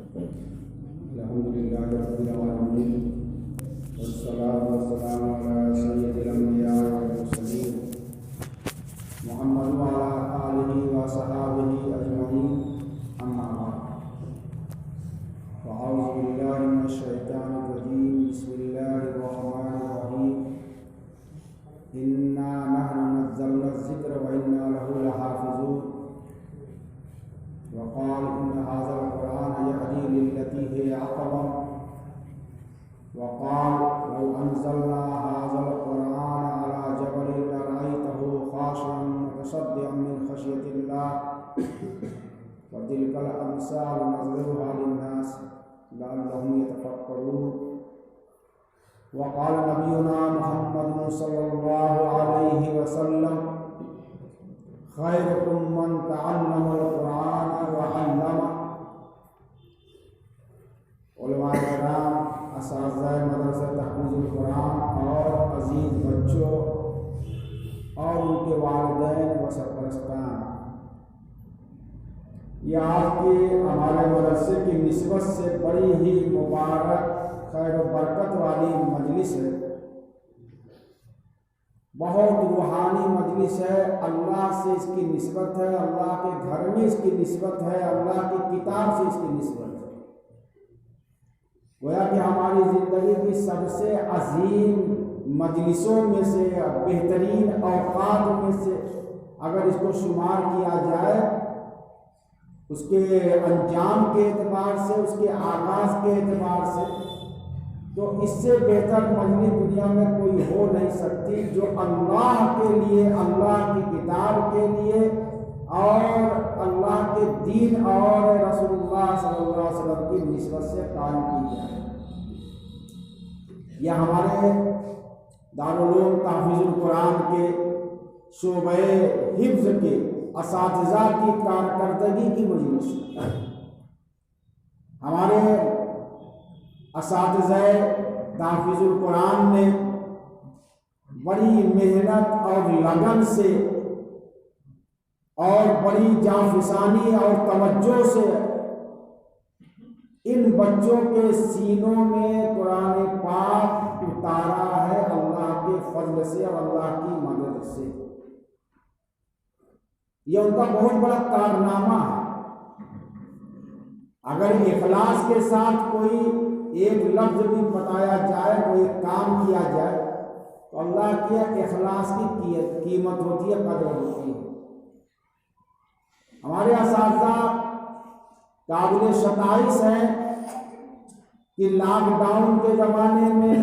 الحمد لله رب العالمين والصلاة والسلام على سيد الأنبياء والمرسلين محمد وعلى آله وصحابه أجمعين أما بعد فأعوذ بالله من الشيطان الرجيم بسم الله الرحمن الرحيم إنا نحن نزلنا الذكر وإنا له لحافظون وقال إن هذا القرآن يهدي للتي هي أقوم وقال لو أنزلنا هذا القرآن على جبل لرأيته خاشعا متصدعا من خشية الله وتلك الأمثال نضربها للناس لعلهم يتفكرون وقال نبينا محمد صلى الله عليه وسلم خيركم من تعلم القرآن وعلمه. علماء کرام، اساتذہ مدرسہ تحفیظ القرآن اور عزیز بچوں اور ان کے والدین و سرپرستان، یہ آپ کے ہمارے مدرسے کی نسبت سے بڑی ہی مبارک خیر و برکت والی مجلس ہے، بہت روحانی مجلس ہے۔ اللہ سے اس کی نسبت ہے، اللہ کے گھر میں اس کی نسبت ہے، اللہ کی کتاب سے اس کی نسبت ہے۔ گویا کہ ہماری زندگی کی سب سے عظیم مجلسوں میں سے، بہترین اوقات میں سے اگر اس کو شمار کیا جائے، اس کے انجام کے اعتبار سے، اس کے آغاز کے اعتبار سے، تو اس سے بہتر مجلس دنیا میں کوئی ہو نہیں سکتی، جو اللہ کے لیے، اللہ کی کتاب کے لیے اور اللہ کے دین اور رسول اللہ صلی اللہ علیہ وسلم کی نسبت سے قائم کی جائے۔ یہ ہمارے دارالعلوم تحفیظ القرآن کے شعبہ حفظ کے اساتذہ کی کارکردگی کی مجلس ہے۔ ہمارے اساتذہ تحفیظ القرآن نے بڑی محنت اور لگن سے اور بڑی جانفشانی اور توجہ سے ان بچوں کے سینوں میں قرآن پاک اتارا ہے، اللہ کے فضل سے اور اللہ کی مدد سے۔ یہ ان کا بہت بڑا کارنامہ ہے۔ اگر اخلاص کے ساتھ کوئی ایک لفظ بھی بتایا جائے، کوئی کام کیا جائے، تو اللہ کے اخلاص کی قیمت ہوتی ہے، قدر ہوتی ہے۔ ہمارے اساتذہ قابل ستائش ہیں کہ لاک ڈاؤن کے زمانے میں،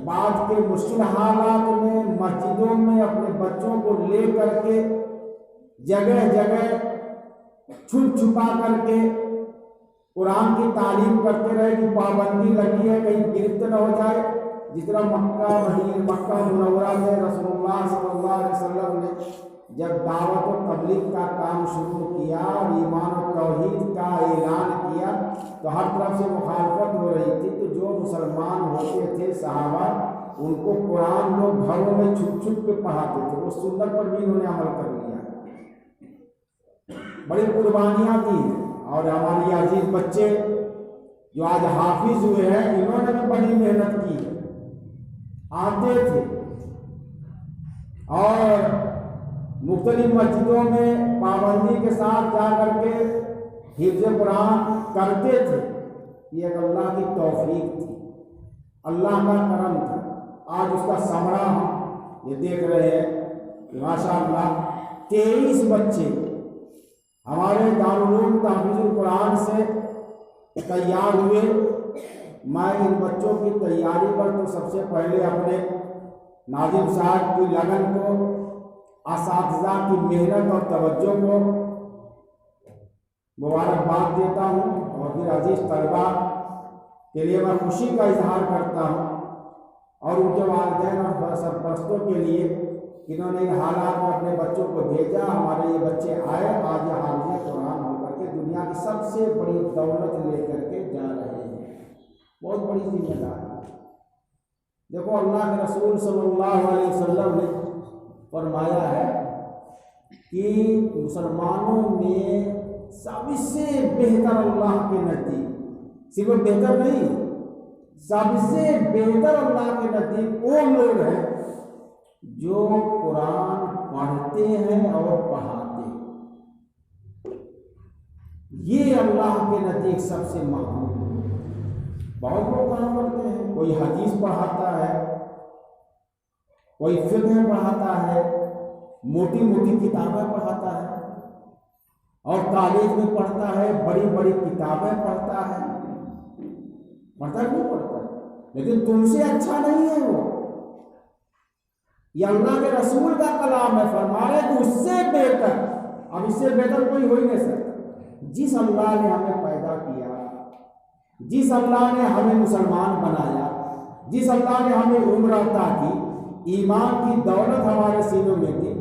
بعد کے مشکل حالات میں، مسجدوں میں اپنے بچوں کو لے کر کے جگہ جگہ چھپ چھپا کر کے قرآن کی تعلیم کرتے رہے، کہ پابندی لگی ہے کہیں گرفت نہ ہو جائے۔ جس طرح مکہ منورہ میں رسول اللہ صلی اللہ علیہ وسلم نے جب دعوت و تبلیغ کا کام شروع کیا اور ایمان و توحید کا اعلان کیا، تو ہر طرف سے مخالفت ہو رہی تھی، تو جو مسلمان ہوتے تھے صحابہ، ان کو قرآن لوگ گھروں میں چھپ چھپ کے پڑھاتے تھے۔ وہ سنت پر بھی انہوں نے عمل کر لیا، بڑی قربانیاں دی ہیں۔ اور ہماری عزیز بچے جو آج حافظ ہوئے ہیں، انہوں نے بھی بڑی محنت کی، آتے تھے اور مختلف مسجدوں میں پابندی کے ساتھ جا کر کے حفظ قرآن کرتے تھے۔ یہ ایک اللہ کی توفیق تھی، اللہ کا کرم تھا۔ آج اس کا ثمرہ ہم یہ دیکھ رہے ہیں کہ ماشاءاللہ 23 بچے ہمارے دارالعلوم تحفیظ القرآن سے تیار ہوئے۔ میں ان بچوں کی تیاری پر تو سب سے پہلے اپنے ناظم صاحب کی لگن کو، اساتذہ کی محنت اور توجہ کو مبارکباد دیتا ہوں، اور پھر عزیز طلباء کے لیے میں خوشی کا اظہار کرتا ہوں، اور ان کے والدین اور سرپرستوں کے لیے جنہوں نے ان حالات میں اپنے بچوں کو بھیجا۔ ہمارے یہ بچے آئے، آج یہ حافظ قرآن ہو کر کے دنیا کی سب سے بڑی دولت لے کر کے جا رہے ہیں۔ بہت بڑی ذمہ داری ہے۔ دیکھو، اللہ کے رسول صلی اللہ علیہ وسلم نے فرمایا ہے کہ مسلمانوں میں سب سے بہتر اللہ کے نزدیک صرف بہتر نہیں، سب سے بہتر اللہ کے نزدیک وہ لوگ ہیں جو قرآن پڑھتے ہیں اور پڑھاتے ہیں، یہ اللہ کے نزدیک سب سے محبوب ہے۔ بہت لوگ کام کرتے ہیں، کوئی حدیث پڑھاتا ہے، کوئی فقہ پڑھاتا ہے، موٹی موٹی کتابیں پڑھاتا ہے اور کالج میں پڑھتا ہے، بڑی بڑی کتابیں پڑھتا ہے، پڑھتا نہیں پڑھتا، لیکن تم سے اچھا نہیں ہے وہ۔ یہ اللہ کے رسول کا کلام ہے، فرما رہے کہ اس سے بہتر، اب اس سے بہتر کوئی ہو ہی نہیں سکتا۔ جس اللہ نے ہمیں پیدا کیا، جس اللہ نے ہمیں مسلمان بنایا، جس اللہ نے ہمیں عمر عطا کی، ایمان کی دولت ہمارے سینوں میں دی،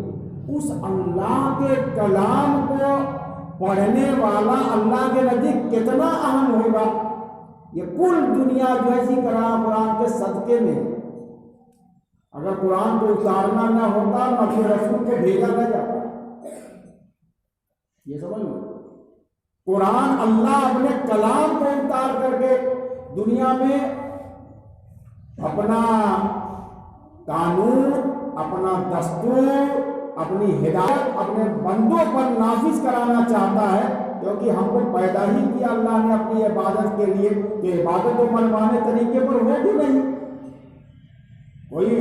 اس اللہ کے کلام کو پڑھنے والا اللہ کے نزدیک کتنا اہم ہوگا۔ یہ کل دنیا جو ایسی قرآن کے صدقے میں، اگر قرآن کو اتارنا نہ ہوتا نہ پھر رسول کو بھیجا نہ جاتا۔ یہ سمجھ لو، قرآن اللہ اپنے کلام کو اتار کر کے دنیا میں اپنا قانون، اپنا دستور، اپنی ہدایت اپنے بندوں پر نافذ کرانا چاہتا ہے، کیونکہ ہم کو پیدا ہی کیا اللہ نے اپنی عبادت کے لیے، کہ عبادت و منوانے طریقے پر ہو بھی نہیں، کوئی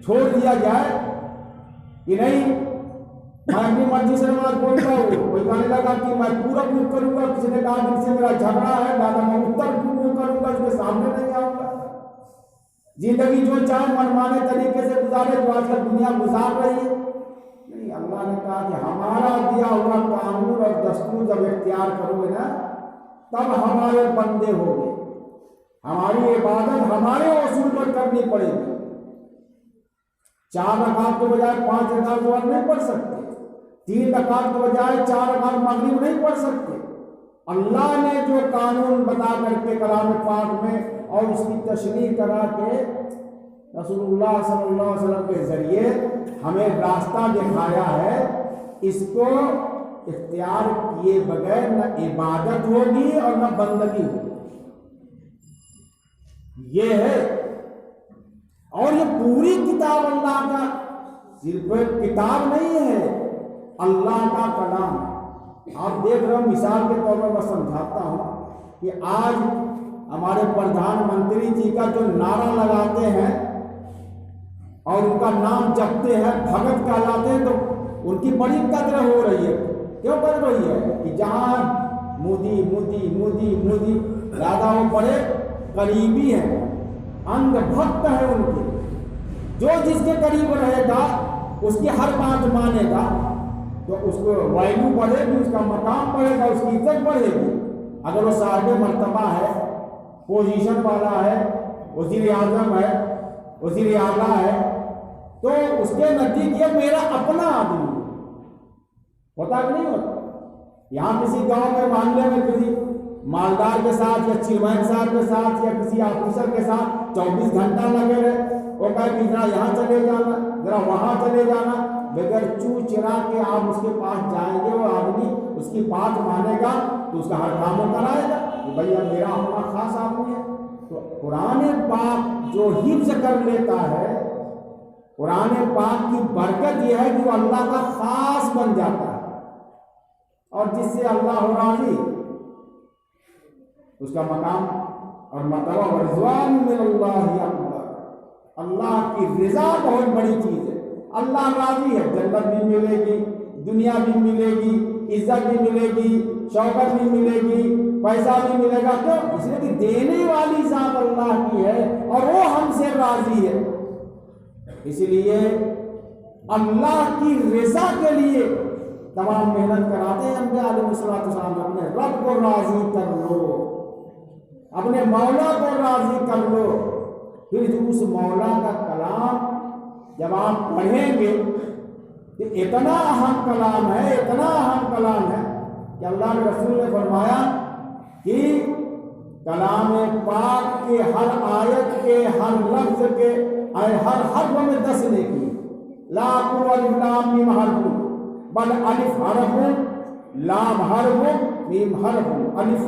چھوڑ دیا جائے کہ نہیں میں اپنی مرضی سے نماز پڑھتا ہوں، کوئی کہنے لگا کہ میں پورا پوچھ کروں گا، کسی نے کہا جن سے میرا جھگڑا ہے دادا میں اتر کروں گا، اس کے سامنے نہیں آؤں گا، زندگی جو چاہے منمانے طریقے سے گزارے جو آج کل دنیا گزار رہی ہے۔ نہیں، اللہ نے کہا کہ ہمارا دیا ہوا قانون اور دستور جب اختیار کرو گے نا، تب ہمارے بندے ہو گے، ہماری عبادت ہمارے اصول پر کرنی پڑے گی۔ 4 رکعت کے بجائے 5 رکعت ظہر نہیں پڑھ سکتے، 3 رکعت کے بجائے 4 رکعت مغرب نہیں پڑھ سکتے۔ اللہ نے جو قانون بتا کر کے کلام پاک میں اور اس کی تشریح کرا کے رسول اللہ صلی اللہ علیہ وسلم کے ذریعے ہمیں راستہ دکھایا ہے، اس کو اختیار کیے بغیر نہ عبادت ہوگی اور نہ بندگی ہوگی، یہ ہے۔ اور یہ پوری کتاب اللہ کا صرف کتاب نہیں ہے، اللہ کا کلام ہے۔ آپ دیکھ رہے ہو، مثال کے طور پر میں سمجھاتا ہوں کہ آج ہمارے پردھان منتری جی کا جو نعرہ لگاتے ہیں اور ان کا نام جپتے ہیں، بھگت کہلاتے ہیں، تو ان کی بڑی قدر ہو رہی ہے۔ کیوں کر رہی ہے کہ جہاں مودی مودی مودی مودی زیادہ وہ بڑے قریبی ہیں، انگ بھکت ہے ان کے، جو جس کے قریب رہے گا اس کی ہر بات مانے گا تو اس کو ویلیو بڑھے گی، اس کا مقام بڑھے گا، اس کی عزت بڑھے گی۔ اگر وہ صاحب مرتبہ ہے، پوزیشن والا ہے، وزیر اعظم ہے، وزیر اعلیٰ ہے، تو اس کے نزدیک یہ میرا اپنا آدمی ہوتا کہ نہیں ہوتا۔ یہاں کسی گاؤں میں محلے میں کسی مالدار کے ساتھ یا چیئرمین صاحب کے ساتھ یا کسی آفیسر کے ساتھ 24 گھنٹہ لگے رہے، وہ کہا کہ ذرا یہاں چلے جانا، ذرا وہاں چلے جانا، بغیر چو چرا کے آپ اس کے پاس جائیں گے، وہ آدمی اس کی بات مانے گا تو اس کا ہر کام وہ کرائے گا کہ بھیا میرا اپنا خاص آدمی ہے۔ تو قرآن پاک جو حفظ کر لیتا ہے، قرآن پاک کی برکت یہ ہے کہ وہ اللہ کا خاص بن جاتا ہے، اور جس سے اللہ راضی، اس کا مقام اور مرتبہ رضوان من اللہ اکبر، اللہ کی رضا بہت بڑی چیز ہے۔ اللہ راضی ہے، جنت بھی ملے گی، دنیا بھی ملے گی، عزت بھی ملے گی، شوکت بھی ملے گی، پیسہ بھی ملے گا۔ کیوں؟ اس لیے کہ دینے والی ذات اللہ کی ہے اور وہ ہم سے راضی ہے۔ اس لیے اللہ کی رضا کے لیے تمام محنت کراتے ہیں انبیاء علیہ السلام، اپنے رب کو راضی کر لو، اپنے مولا کو راضی کر لو، پھر جو اس مولا کا کلام جب آپ پڑھیں گے کہ اتنا اہم کلام ہے، اتنا اہم کلام ہے کہ اللہ کے رسول نے فرمایا کہ کلام پاک کے ہر آیت کے، ہر لفظ کے، ہر حرف میں 10 نیکی، لا اقول الف لام میم حرف بل الف حرف لام حرف میم حرف، الف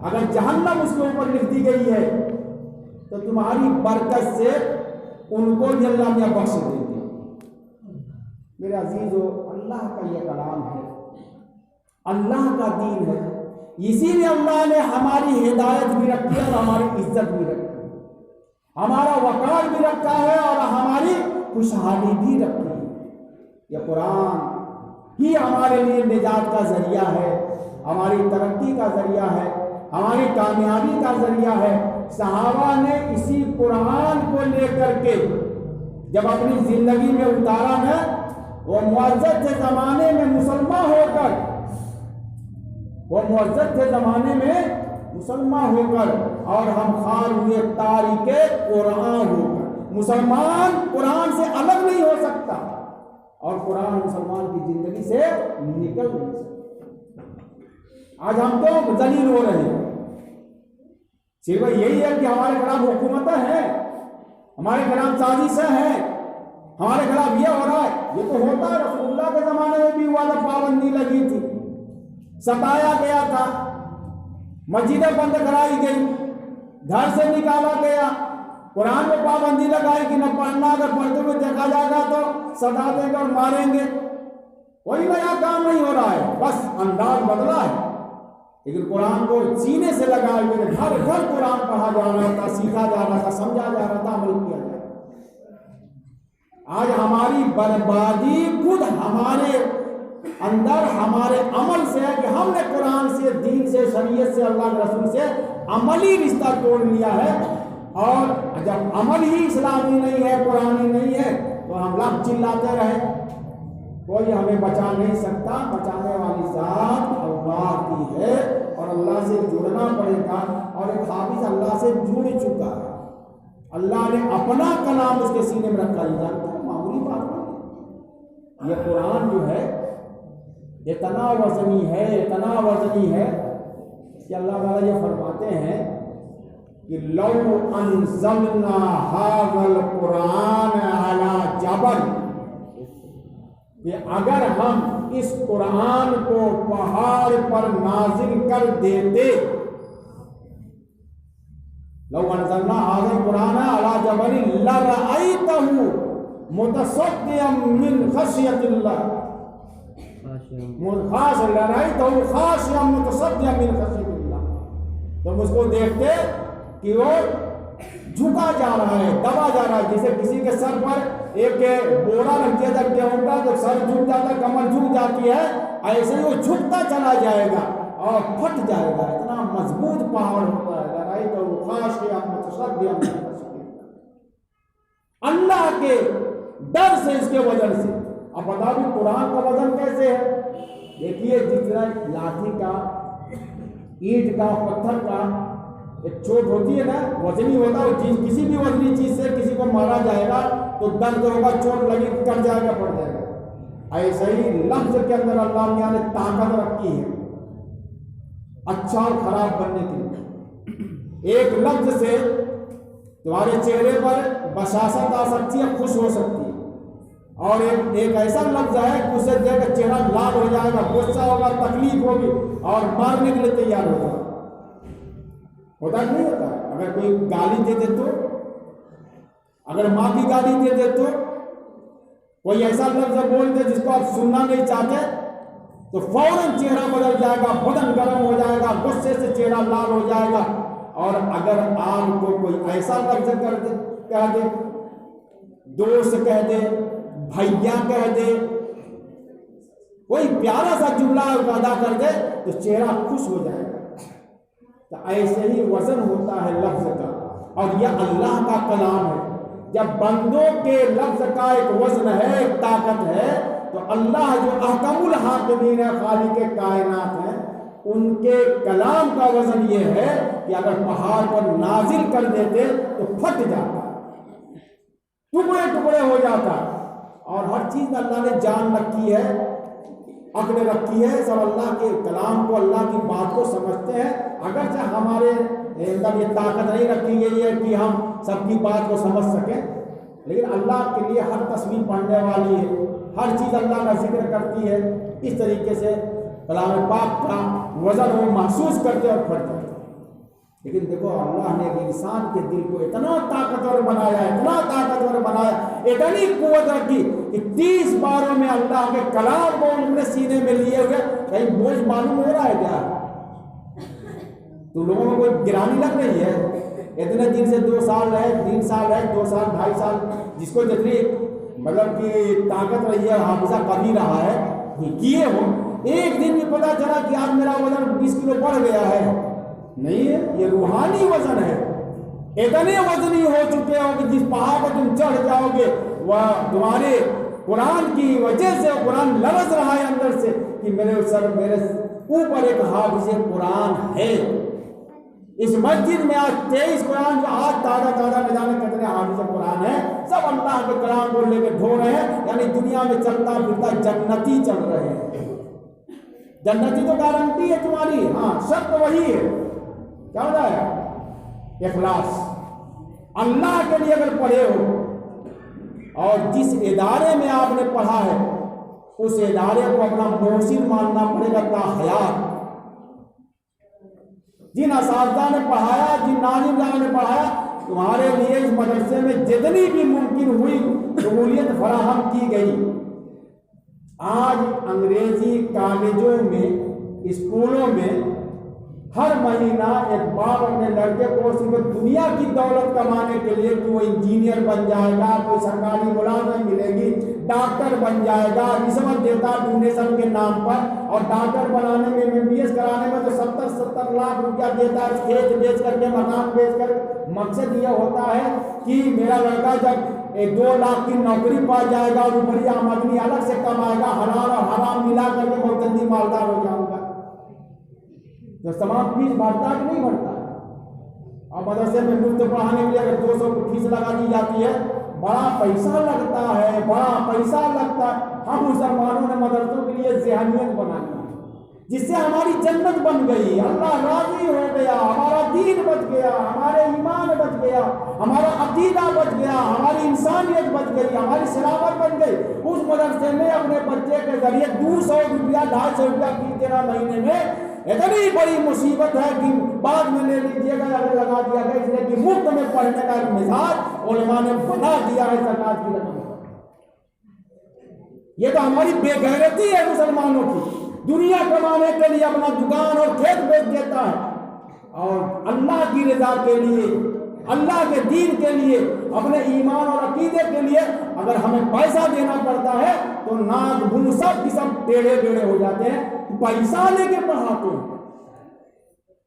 اگر جہنم اس کے اوپر لکھ دی گئی ہے تو تمہاری برکت سے ان کو بھی اللہ میاں بخش دیں گے۔ میرے عزیزو، اللہ کا یہ کلام ہے، اللہ کا دین ہے، اسی لیے اللہ نے ہماری ہدایت بھی رکھی ہے اور ہماری عزت بھی رکھی ہے، ہمارا وقار بھی رکھا ہے اور ہماری خوشحالی بھی رکھی ہے۔ یہ قرآن ہی ہمارے لیے نجات کا ذریعہ ہے، ہماری ترقی کا ذریعہ ہے، ہماری کامیابی کا ذریعہ ہے۔ صحابہ نے اسی قرآن کو لے کر کے جب اپنی زندگی میں اتارا ہے، وہ معزز زمانے میں مسلمان ہو کر، وہ معزز زمانے میں مسلمان ہو کر، اور ہم خار ہوئے تاریخ قرآن ہو کر۔ مسلمان قرآن سے الگ نہیں ہو سکتا اور قرآن مسلمان کی زندگی سے نکل نہیں سکتا۔ آج ہم تو ذلیل ہو رہے ہیں، صرف یہی ہے کہ ہمارے خلاف حکومتیں ہیں، ہمارے خلاف سازشیں ہیں، ہمارے خلاف یہ ہو رہا ہے۔ یہ تو ہوتا ہے، رسول اللہ کے زمانے میں بھی ہوا تھا، پابندی لگی تھی، ستایا گیا تھا، مسجدیں بند کرائی گئی، گھر سے نکالا گیا، قرآن میں پابندی لگائی کہ نہ پڑھنا، اگر پڑھتے ہوئے دیکھا جائے گا تو سزا دیں گے اور ماریں گے۔ کوئی نیا کام نہیں ہو رہا ہے، بس انداز بدلا ہے، لیکن قرآن کو سینے سے لگائے ہوئے گھر گھر قرآن پڑھا جا رہا تھا، سیکھا جا رہا تھا، سمجھا جا رہا تھا، عمل کیا جا رہا تھا۔ آج ہماری بربادی خود ہمارے اندر، ہمارے عمل سے ہے کہ ہم نے قرآن سے، دین سے، شریعت سے، اللہ کے رسول سے عملی رشتہ توڑ لیا ہے، اور جب عمل ہی اسلامی نہیں ہے، قرآنی نہیں ہے، تو ہم لب چلاتے رہے، کوئی ہمیں بچا نہیں سکتا۔ بچانے والی ذات اللہ کی ہے اور اللہ سے جڑنا پڑے گا، اور ایک حافظ اللہ سے جڑ چکا ہے، اللہ نے اپنا کلام اس کے سینے میں رکھا، یہ جانتے ہیں معمولی بات نہیں۔ یہ قرآن جو ہے اتنا وزنی ہے، اتنا وزنی ہے کہ اللہ تعالیٰ یہ فرماتے ہیں کہ لو انزلنا ھذا القرآن علی جبل، کہ اگر ہم اس قرآن کو پہاڑ پر نازل کر دیتے، لو انزلنا ھذا القرآن علی جبل لرأیتہ متصدعا من خشیۃ اللہ، لرأیتہ خاشعا متصدعا من خشیۃ اللہ، تم اس کو دیکھتے کہ وہ جھکا جا رہا ہے، دبا جا رہا ہے، جیسے کسی کے سر پر ایک بورا رکھ دیا تھا گیہوں کا تو سر جھک جاتا، کمر جھک جاتی ہے، ایسے ہی وہ جھکتا چلا جائے گا اور پھٹ جائے گا، اتنا مضبوط پہاڑ ہوتا ہے۔ لرأیتہ خاشعا متصدعا من خشیۃ اللہ، اللہ کے ڈر سے، اس کے وزن سے۔ اب بتا دوں قرآن کا وزن کیسے ہے؟ دیکھیے جتنا لاٹھی کا، اینٹ کا، پتھر کا ایک چوٹ ہوتی ہے نا، وزنی ہوتا ہے، چیز کسی بھی وزنی چیز سے کسی کو مارا جائے گا تو درد ہوگا، چوٹ لگی، کٹ جائے گا، پڑ جائے گا۔ ایسے ہی لفظ کے اندر اللہ میاں نے طاقت رکھی ہے اچھا اور خراب بننے کے لیے۔ ایک لفظ سے تمہارے چہرے پر بشاشت آ سکتی ہے، خوش ہو سکتی ہے، اور ایک ایسا لفظ ہے کہ اسے دیکھ کر چہرہ لال ہو جائے گا، غصہ ہوگا، تکلیف ہوگی اور مارنے کے لیے تیار ہوگا۔ ہوتا نہیں ہوتا؟ اگر کوئی گالی دے دے تو، اگر ماں کی گالی دے دے تو، کوئی ایسا لفظ بول دے جس کو آپ سننا نہیں چاہتے تو فوراً چہرہ بدل جائے گا، بدن گرم ہو جائے گا، غصے سے چہرہ لال ہو جائے گا۔ اور اگر آپ کو کوئی ایسا لفظ کہہ دے، دوست کہہ دے، بھیا کہہ دے، کوئی پیارا سا جملہ ادا کر دے تو چہرہ خوش ہو جائے گا۔ تو ایسے ہی وزن ہوتا ہے لفظ کا، اور یہ اللہ کا کلام ہے۔ جب بندوں کے لفظ کا ایک وزن ہے، ایک طاقت ہے، تو اللہ جو احکم الحاکمین ہے، خالق کائنات ہیں، ان کے کلام کا وزن یہ ہے کہ اگر پہاڑ پر نازل کر دیتے تو پھٹ جاتا، ٹکڑے ٹکڑے ہو جاتا۔ اور ہر چیز میں اللہ نے جان رکھی ہے، عقل رکھی ہے، سب اللہ کے کلام کو، اللہ کی بات کو سمجھتے ہیں۔ اگرچہ ہمارے اندر یہ طاقت نہیں رکھی گئی ہے کہ ہم سب کی بات کو سمجھ سکیں، لیکن اللہ کے لیے ہر تصویر پڑھنے والی ہے، ہر چیز اللہ کا ذکر کرتی ہے۔ اس طریقے سے کلام پاک کا وزن وہ محسوس کرتے اور پڑھتے ہیں۔ لیکن دیکھو اللہ نے انسان کے دل کو اتنا طاقتور بنایا، اتنی قوت رکھی کہ 30 باروں میں اللہ کے کلام کو انہوں نے سینے میں لیے ہوئے، کہیں بوجھ معلوم ہو رہا ہے کیا؟ تو لوگوں کو کوئی گرانی لگ رہی ہے؟ اتنے دن سے 2 سال رہے، 3 سال رہے، 2 سال 2.5 سال، جس کو جتنی مطلب کہ طاقت رہی ہے، حافظہ کر ہی رہا ہے، کیے ہو، ایک دن بھی پتا چلا کہ آج میرا وزن 20 کلو بڑھ گیا ہے؟ نہیں ہے، یہ روحانی وزن ہے۔ اتنے وزنی ہو چکے ہو کہ جس پہاڑ پر تم چڑھ جاؤ گے وہ تمہارے قرآن کی وجہ سے قرآن لرز رہا ہے اندر سے کہ میرے اوپر ایک حافظ قرآن ہے۔ اس مسجد میں آج 23 قرآن جو آج تازہ نہ جانے کتنے حافظ قرآن ہیں، سب اللہ کے کلام کو لے کے ڈھو رہے ہیں، یعنی دنیا میں چلتا پھرتا جنتی چل رہے ہیں۔ جنتی تو گارنٹی ہے تمہاری، ہاں شرط وہی ہے، کیا ہو رہا ہے؟ اخلاص اللہ کے لیے اگر پڑھے ہو اور جس ادارے میں آپ نے پڑھا ہے اس ادارے کو اپنا محسن ماننا پڑے گا تا حیات۔ جن اساتذہ نے پڑھایا، جن ناظم صاحب نے پڑھایا، تمہارے لیے اس مدرسے میں جتنی بھی ممکن ہوئی سہولیت فراہم کی گئی۔ آج انگریزی کالجوں میں، اسکولوں میں ہر مہینہ ایک باپ اپنے لڑکے کو صرف دنیا کی دولت کمانے کے لیے کہ وہ انجینئر بن جائے گا، کوئی سرکاری ملازمت ملے گی، ڈاکٹر بن جائے گا، رشوت دیتا ڈونیشن کے نام پر، اور ڈاکٹر بنانے میں MBBS کرانے میں تو 70 لاکھ روپیہ دیتا ہے، کھیت بیچ کر کے، مکان بیچ کر۔ مقصد یہ ہوتا ہے کہ میرا لڑکا جب 2 لاکھ کی نوکری پا جائے گا اور بڑی آمدنی الگ سے کمائے گا، حلال اور حرام ملا کر کے بہت جلدی مالدار ہو جاؤں گا۔ تو تمام فیس بھرتا کہ نہیں بھرتا؟ اور مدرسے میں مفت پڑھانے کے لیے اگر 200 فیس لگا دی جاتی ہے، بڑا پیسہ لگتا ہے، بڑا پیسہ لگتا ہے۔ ہم مسلمانوں نے مدرسوں کے لیے ذہنیت بنا دی جس سے ہماری جنت بن گئی، اللہ راضی ہو گیا، ہمارا دین بچ گیا، ہمارے ایمان بچ گیا، ہمارا عقیدہ بچ گیا، ہماری انسانیت بچ گئی، ہماری سلامت بن گئی۔ اس مدرسے میں اپنے بچے کے ذریعے 200 روپیہ 250 روپیہ فیس دینا مہینے میں اتنی بڑی مصیبت ہے کہ بعد میں لے لیجیے گا، اگر لگا دیا گیا، اس لیے کہ مفت میں پڑھنے کا ایک مزاج علماء نے بنا دیا ہے زکات کی رقم۔ یہ تو ہماری بے غیرتی ہے مسلمانوں کی، دنیا کمانے کے لیے اپنا دکان اور کھیت بیچ دیتا ہے، اور اللہ کی رضا کے لیے، اللہ کے دین کے لیے، اپنے ایمان اور عقیدے کے لیے اگر ہمیں پیسہ دینا پڑتا ہے تو ناک بھون سب کی سب ٹیڑھے بیڑے ہو جاتے ہیں۔ پیسہ لے کے پڑھاتے ہیں،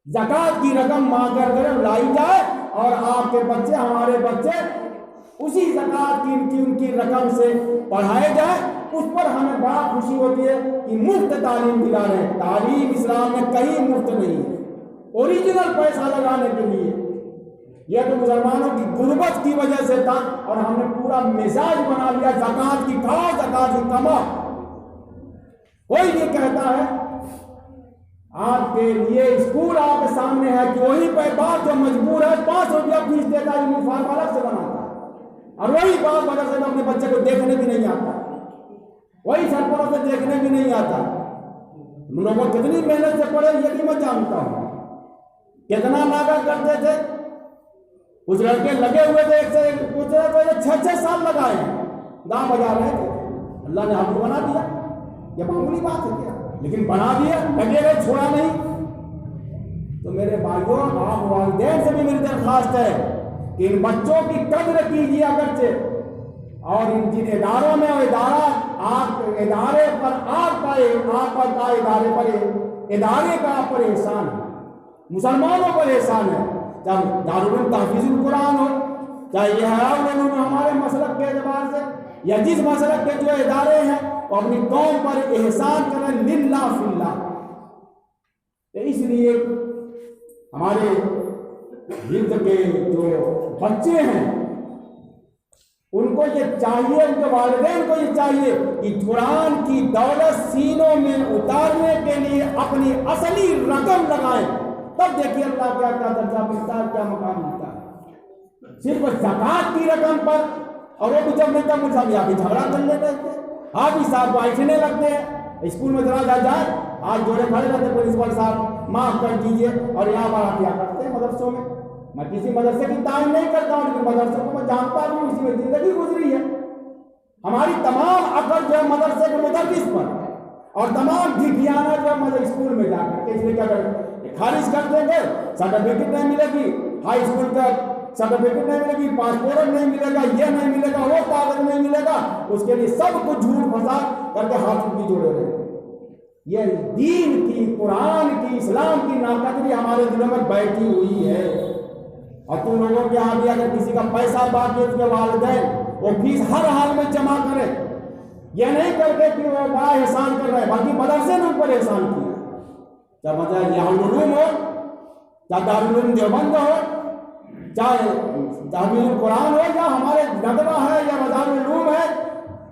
زکات کی رقم مانگ کر لائی جائے اور آپ کے بچے، ہمارے بچے اسی زکات کی ان کی رقم سے پڑھائے جائے، اس پر ہمیں بڑا خوشی ہوتی ہے کہ مفت تعلیم دلا رہے ہیں۔ تعلیم اسلام میں کہیں مفت نہیں ہے، اوریجنل پیسہ لگانے کے لیے۔ یہ تو مسلمانوں کی غربت کی وجہ سے تھا، اور ہم نے پورا مزاج بنا لیا زکات کی کھاؤ، زکات کی کماؤ۔ کوئی یہ کہتا ہے آپ کے لیے اسکول آپ کے سامنے ہے کہ وہی باپ جو مجبور ہے 5 روپیہ فیس دیتا ہے، یونیفارم الگ سے بناتا ہے، اور وہی باپ مدرسے میں اپنے بچے کو دیکھنے بھی نہیں آتا، وہی سرپروں سے دیکھنے بھی نہیں آتا۔ ہم لوگوں کتنی محنت سے پڑھے یہ بھی میں جانتا ہوں، کتنا ناگا کرتے تھے۔ کچھ لڑکے لگے ہوئے تھے، ایک سے ایک پوچھ رہے تھے، 6 سال لگائے گاں بجا رہے تھے، اللہ نے ہم کو بنا دیا، یہ معمولی بات ہے کیا؟ لیکن بنا دیا، لگے رہے، چھوڑا نہیں۔ تو میرے بھائیوں، آپ والدین سے بھی میری درخواست ہے کہ ان بچوں کی قدر کیجیے اگرچہ، اور ان جن اداروں میں ادارہ آپ ادارے پر آپ کا ادارے کا آپ پر احسان ہے، مسلمانوں پر احسان ہے، چاہے دارالعلوم تحفیظ القرآن ہو، چاہے یہ العلوم ہمارے مسلک کے اعتبار سے، یا جس مسلک کے جو ادارے ہیں وہ اپنی قوم پر احسان کریں للہ فی اللہ۔ تو اس لیے ہمارے ہند کے جو بچے ہیں ان کو یہ چاہیے، ان کے والدین کو یہ چاہیے کہ قرآن کی دولت سینوں میں اتارنے کے لیے اپنی اصلی رقم لگائیں، تب دیکھیے اللہ کیا کیا درجہ ملتا ہے، کیا مقام ملتا ہے۔ صرف زکات کی رقم پر، اور وہ بھی جب ملتا مجھ سے یہاں بھی جھگڑا کر لیتے ہیں، حافظ صاحب بیٹھنے لگتے ہیں، اسکول میں ذرا جائے ہاتھ جوڑے کھڑے رہتے، پرنسپل صاحب معاف کر دیجیے، اور یہاں بار کیا کرتے ہیں مدرسوں میں میں کسی مدرسے کی تعین نہیں کرتا ہوں، لیکن مدرسے کو میں جانتا بھی ہوں، اسی میں زندگی گزری ہے۔ ہماری تمام عقل جو ہے مدرسے کے مدرس پر ہے، اور تمام ڈھیٹیانا جو ہے اسکول میں جا کر کے، اس لیے کیا کریں، خارج کر دیں گے، سرٹیفکیٹ نہیں ملے گی، ہائی اسکول کا سرٹیفکیٹ نہیں ملے گی، پاسپورٹ نہیں ملے گا، یہ نہیں ملے گا، وہ کاغذ نہیں ملے گا، اس کے لیے سب کچھ جھوٹ فساد کر کے ہاتھ کی جوڑے رہے۔ یہ دین کی، قرآن کی، اسلام کی ناقدری ہمارے دلوں میں بیٹھی ہوئی ہے۔ اور تم لوگوں کے یہاں بھی اگر کسی کا پیسہ باقی اس کے والدین وہ فیس ہر حال میں جمع کرے، یہ نہیں کر کے کہ وہ بڑا احسان کر رہے ہیں، باقی مدرسے نے اوپر احسان کیا، چاہے مدرسہ یعلوم ہو، چاہے دارالعلوم دیوبند ہو، چاہے تحویل القرآن ہو، یا ہمارے ندوہ ہے، یا مدارالعلوم ہے،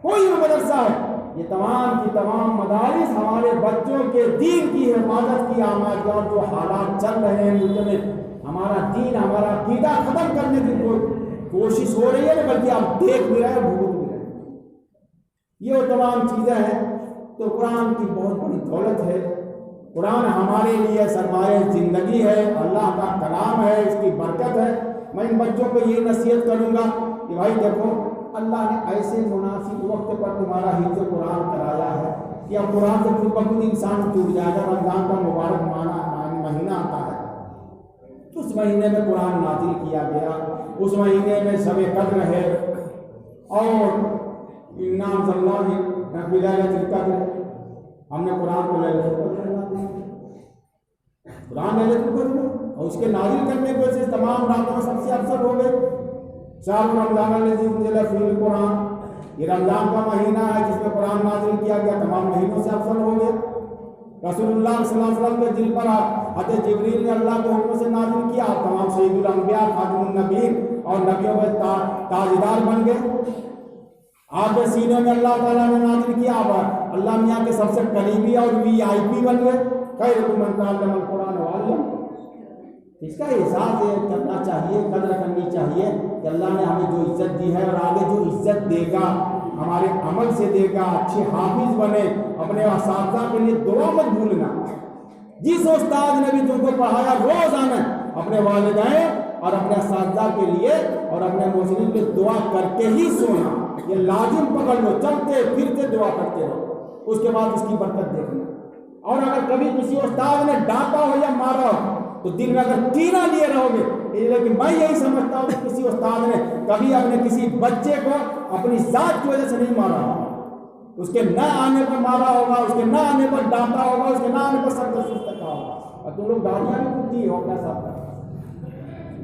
کوئی بھی مدرسہ ہے، یہ تمام کی تمام مدارس ہمارے بچوں کے دین کی حفاظت کی آماد، اور جو حالات چل رہے ہیں ملک میں، ہمارا دین، ہمارا عقیدہ ختم کرنے کی کوشش ہو رہی ہے، بلکہ آپ دیکھ بھی رہے ہیں، بھوک بھی رہے ہیں۔ یہ وہ تمام چیزیں ہیں۔ تو قرآن کی بہت بڑی دولت ہے، قرآن ہمارے لیے سرمایہ زندگی ہے، اللہ کا کلام ہے، اس کی برکت ہے۔ میں ان بچوں کو یہ نصیحت کروں گا کہ بھائی دیکھو، اللہ نے ایسے مناسب وقت پر تمہارا حفظ قرآن کرایا ہے کہ اب قرآن سے خود بخود انسان ٹوٹ جائے گا۔ رمضان کا مبارک مہینہ آتا ہے، اس مہینے میں قرآن نازل کیا گیا، اس مہینے میں شب قدر ہے، اور انا انزلناہ فی لیلۃ القدر، ہم نے قرآن کو لیلۃ القدر نازل کیا، قرآن لیلۃ القدر، اور اس کے نازل کرنے کی وجہ سے تمام راتوں میں سب سے افضل ہو گئے۔ شہر رمضان الذی انزل فیہ القرآن، یہ رمضان کا مہینہ ہے جس میں قرآن نازل کیا گیا، تمام مہینوں سے افضل ہو گیا۔ رسول اللہ صلی اللہ علیہ وسلم کے دل پر حضرت جبریل نے اللہ کے حکم سے نازل کیا، تمام سید الانبیاء، خاتم النبیین، اور نبیوں کے تاجدار بن گئے۔ آپ کے سینے میں اللہ تعالیٰ نے نازل کیا، آپ اللہ میاں کے سب سے قریبی اور VIP بن گئے۔ خیرکم من تعلم القرآن وعلمہ۔ اس کا احساس کرنا چاہیے، قدر کرنی چاہیے کہ اللہ نے ہمیں جو عزت دی ہے، اور آگے جو عزت دے گا ہمارے عمل سے دے گا۔ اچھے حافظ بنے، اپنے اساتذہ کے لیے دعا مت بھولنا۔ جس استاد نے بھی تم کو پڑھایا، روزانہ اپنے والدین اور اپنے اساتذہ کے لیے اور اپنے محسنین پہ دعا کر کے ہی سونا، یہ لازم پکڑ لو، چلتے پھرتے دعا کرتے رہو، اس کے بعد اس کی برکت دیکھنا۔ اور اگر کبھی کسی استاد نے ڈانٹا ہو یا مارا ہو تو دل میں اگر کینہ لیے رہو گے، لیکن میں یہی سمجھتا ہوں کہ کسی استاد نے کبھی اپنے کسی بچے کو اپنی ذات کی وجہ سے نہیں مارا ہوگا، اس کے نہ آنے پر مارا ہوگا، اس کے نہ آنے پر ڈانٹا ہوگا، اس کے نہ آنے پر سر سست کہا ہوگا، اور تم لوگ گالیاں بھی کچھ دی ہو اپنے ساتھ،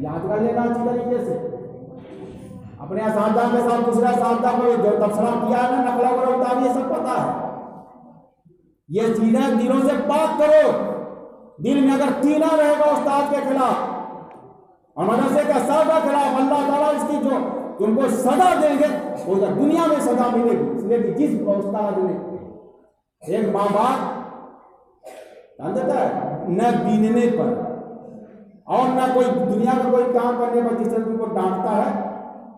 یاد کر لینا اچھی طریقے سے۔ اپنے اساتذہ کے ساتھ دوسرے اساتذہ کو جو تبصرہ کیا ہے نا، نقل و اتاری، یہ سب پتہ ہے۔ یہ چیزیں دلوں سے پاک کرو۔ دل میں اگر کینہ رہے گا استاد کے خلاف اور مدرسے کے اساتذہ کے خلاف، اللہ تعالیٰ اس کی جو تم کو سزا دیں گے، وہ دنیا میں سزا ملے گی۔ اس لیے کہ جس استاد نے ایک ماں باپ دیتا ہے نہ بیننے پر اور نہ کوئی دنیا میں کوئی کام کرنے پر، جس سے تم کو ڈانٹتا ہے،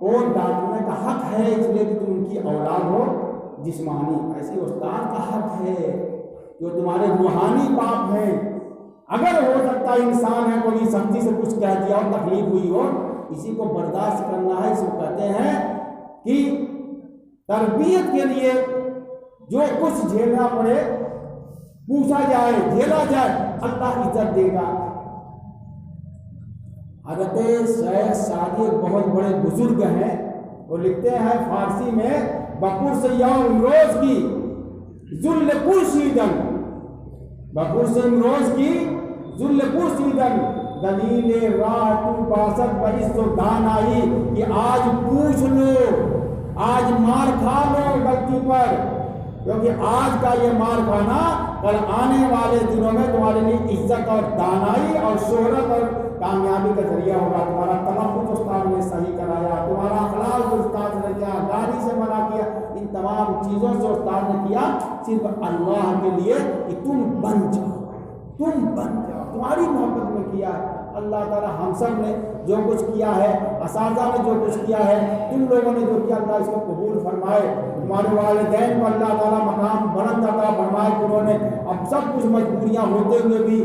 وہ ڈانٹنے کا حق ہے، اس لیے کہ تم ان کی اولاد ہو جسمانی، ایسے استاد کا حق ہے جو تمہارے روحانی باپ ہیں۔ اگر ہو سکتا ہے انسان ہے، کوئی سختی سے کچھ کہہ دیا اور تکلیف ہوئی ہو، اسی کو برداشت کرنا ہے۔ اس کو کہتے ہیں کہ تربیت کے لیے جو کچھ جھیلنا پڑے، پوچھا جائے، جھیلا جائے، اللہ عزت دے گا۔ حضرت شیخ سعدی ایک بہت بڑے بزرگ ہیں، وہ لکھتے ہیں فارسی میں، بپرس یوم روز کی ذل پرسیدن، بپرس روز کی ذل پرسیدن، دلیل راہ تو باسط بریس و دانائی، کہ آج پوچھ لو، آج مار کھا لو غلطی پر، کیونکہ آج کا یہ مار کھانا کل آنے والے دنوں میں تمہارے لیے عزت اور دانائی اور شہرت اور کامیابی کا ذریعہ ہوگا۔ تمہارا تلفظ استاد نے صحیح کرایا، تمہارا اخلاق استاد نے کیا، گالی سے منع کیا، ان تمام چیزوں سے استاد نے کیا صرف اللہ کے لیے کہ تم بن جاؤ، تم بن جاؤ، تمہاری محبت میں کیا ہے۔ اللہ تعالیٰ ہم سب نے جو کچھ کیا ہے، اساتذہ نے جو کچھ کیا ہے، تم لوگوں نے جو کیا، اللہ اس کو قبول فرمائے۔ تمہارے والدین کو اللہ تعالیٰ مقام بلند عطا فرمائے کہ انہوں نے اب سب کچھ مجبوریاں ہوتے ہوئے بھی